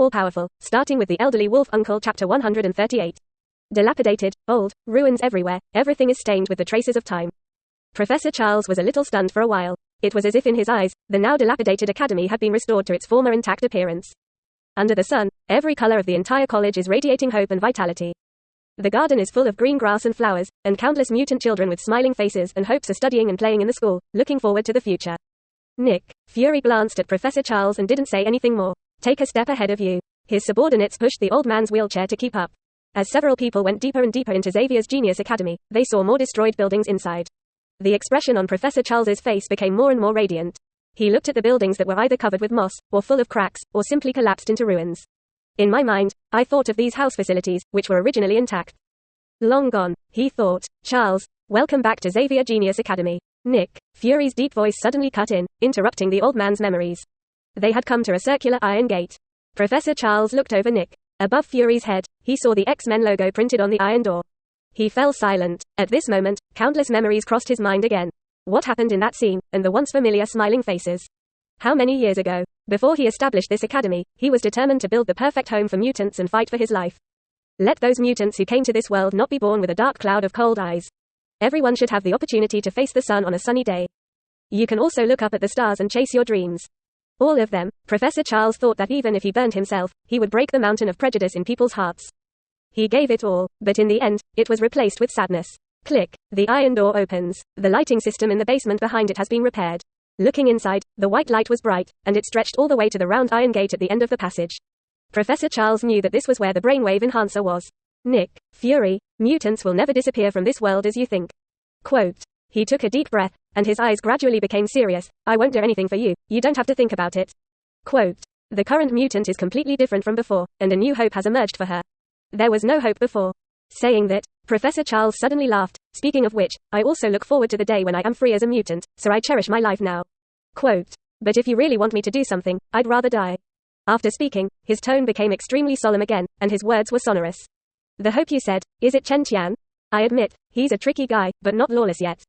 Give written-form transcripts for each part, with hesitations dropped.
all-powerful, starting with the elderly wolf uncle. Chapter 138. Dilapidated, old, ruins everywhere, everything is stained with the traces of time. Professor Charles was a little stunned for a while. It was as if in his eyes, the now dilapidated academy had been restored to its former intact appearance. Under the sun, every color of the entire college is radiating hope and vitality. The garden is full of green grass and flowers, and countless mutant children with smiling faces and hopes are studying and playing in the school, looking forward to the future. Nick Fury glanced at Professor Charles and didn't say anything more. Take a step ahead of you. His subordinates pushed the old man's wheelchair to keep up. As several people went deeper and deeper into Xavier's Genius Academy, they saw more destroyed buildings inside. The expression on Professor Charles's face became more and more radiant. He looked at the buildings that were either covered with moss, or full of cracks, or simply collapsed into ruins. In my mind, I thought of these house facilities, which were originally intact. Long gone, he thought. Charles, welcome back to Xavier Genius Academy. Nick Fury's deep voice suddenly cut in, interrupting the old man's memories. They had come to a circular iron gate. Professor Charles looked over Nick. Above Fury's head, he saw the X-Men logo printed on the iron door. He fell silent. At this moment, countless memories crossed his mind again. What happened in that scene, and the once familiar smiling faces? How many years ago? Before he established this academy, he was determined to build the perfect home for mutants and fight for his life. Let those mutants who came to this world not be born with a dark cloud of cold eyes. Everyone should have the opportunity to face the sun on a sunny day. You can also look up at the stars and chase your dreams. All of them. Professor Charles thought that even if he burned himself, he would break the mountain of prejudice in people's hearts. He gave it all, but in the end, it was replaced with sadness. Click. The iron door opens. The lighting system in the basement behind it has been repaired. Looking inside, the white light was bright, and it stretched all the way to the round iron gate at the end of the passage. Professor Charles knew that this was where the brainwave enhancer was. Nick Fury, mutants will never disappear from this world as you think. Quote. He took a deep breath, and his eyes gradually became serious. I won't do anything for you, you don't have to think about it. Quote. The current mutant is completely different from before, and a new hope has emerged for her. There was no hope before. Saying that, Professor Charles suddenly laughed. Speaking of which, I also look forward to the day when I am free as a mutant, so I cherish my life now. Quote. But if you really want me to do something, I'd rather die. After speaking, his tone became extremely solemn again, and his words were sonorous. The hope you said, is it Chen Tian? I admit, he's a tricky guy, but not lawless yet.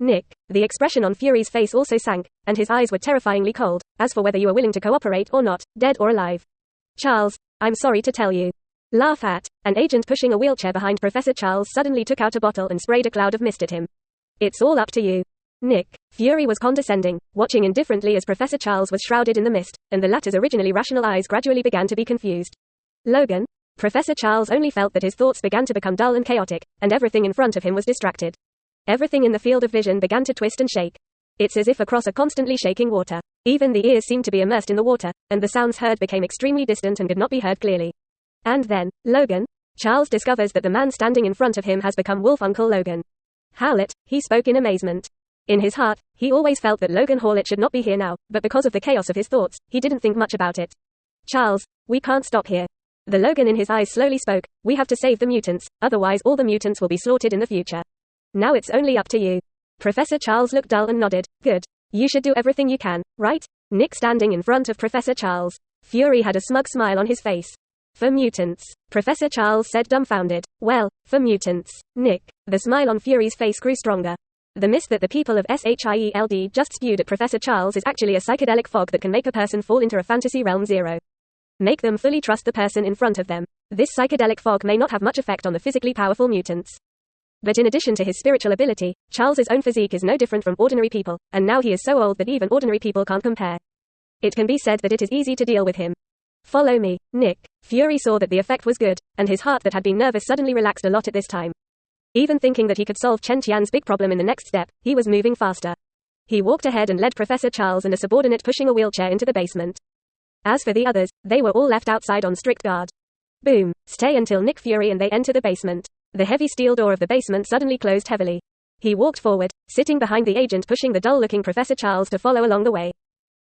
Nick, the expression on Fury's face also sank, and his eyes were terrifyingly cold. As for whether you are willing to cooperate or not, dead or alive. Charles, I'm sorry to tell you. Laugh at. An agent pushing a wheelchair behind Professor Charles suddenly took out a bottle and sprayed a cloud of mist at him. It's all up to you. Nick Fury was condescending, watching indifferently as Professor Charles was shrouded in the mist, and the latter's originally rational eyes gradually began to be confused. Logan? Professor Charles only felt that his thoughts began to become dull and chaotic, and everything in front of him was distracted. Everything in the field of vision began to twist and shake. It's as if across a constantly shaking water. Even the ears seemed to be immersed in the water, and the sounds heard became extremely distant and could not be heard clearly. And then, Logan? Charles discovers that the man standing in front of him has become Wolf Uncle Logan. Howlett, he spoke in amazement. In his heart, he always felt that Logan Howlett should not be here now, but because of the chaos of his thoughts, he didn't think much about it. Charles, we can't stop here. The Logan in his eyes slowly spoke, we have to save the mutants, otherwise all the mutants will be slaughtered in the future. Now it's only up to you. Professor Charles looked dull and nodded. Good. You should do everything you can, right? Nick standing in front of Professor Charles. Fury had a smug smile on his face. For mutants, Professor Charles said dumbfounded. Well, for mutants. Nick. The smile on Fury's face grew stronger. The mist that the people of xianxia just spewed at Professor Charles is actually a psychedelic fog that can make a person fall into a fantasy realm zero. Make them fully trust the person in front of them. This psychedelic fog may not have much effect on the physically powerful mutants. But in addition to his spiritual ability, Charles's own physique is no different from ordinary people, and now he is so old that even ordinary people can't compare. It can be said that it is easy to deal with him. Follow me, Nick. Fury saw that the effect was good, and his heart that had been nervous suddenly relaxed a lot at this time. Even thinking that he could solve Chen Tian's big problem in the next step, he was moving faster. He walked ahead and led Professor Charles and a subordinate pushing a wheelchair into the basement. As for the others, they were all left outside on strict guard. Boom. Stay until Nick Fury and they enter the basement. The heavy steel door of the basement suddenly closed heavily. He walked forward, sitting behind the agent pushing the dull-looking Professor Charles to follow along the way.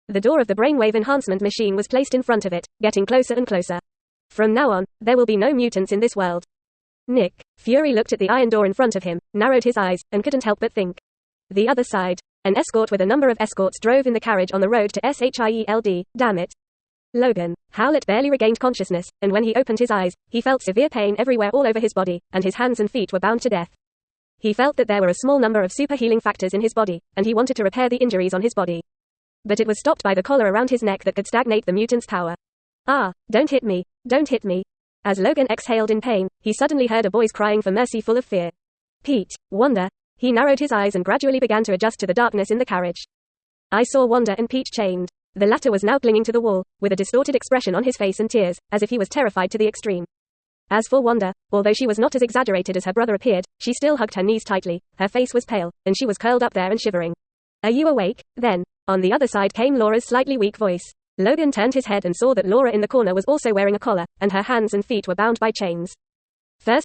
The door of the brainwave enhancement machine was placed in front of it, getting closer and closer. From now on, there will be no mutants in this world. Nick Fury looked at the iron door in front of him, narrowed his eyes, and couldn't help but think. The other side. An escort with a number of escorts drove in the carriage on the road to Shield. Damn it. Logan Howlett barely regained consciousness, and when he opened his eyes, he felt severe pain everywhere all over his body, and his hands and feet were bound to death. He felt that there were a small number of super healing factors in his body, and he wanted to repair the injuries on his body. But it was stopped by the collar around his neck that could stagnate the mutant's power. Ah, don't hit me, don't hit me. As Logan exhaled in pain, he suddenly heard a voice crying for mercy full of fear. Pete, Wanda. He narrowed his eyes and gradually began to adjust to the darkness in the carriage. I saw Wanda and Pete chained. The latter was now clinging to the wall, with a distorted expression on his face and tears, as if he was terrified to the extreme. As for Wanda, although she was not as exaggerated as her brother appeared, she still hugged her knees tightly, her face was pale, and she was curled up there and shivering. Are you awake, then? On the other side came Laura's slightly weak voice. Logan turned his head and saw that Laura in the corner was also wearing a collar, and her hands and feet were bound by chains. First,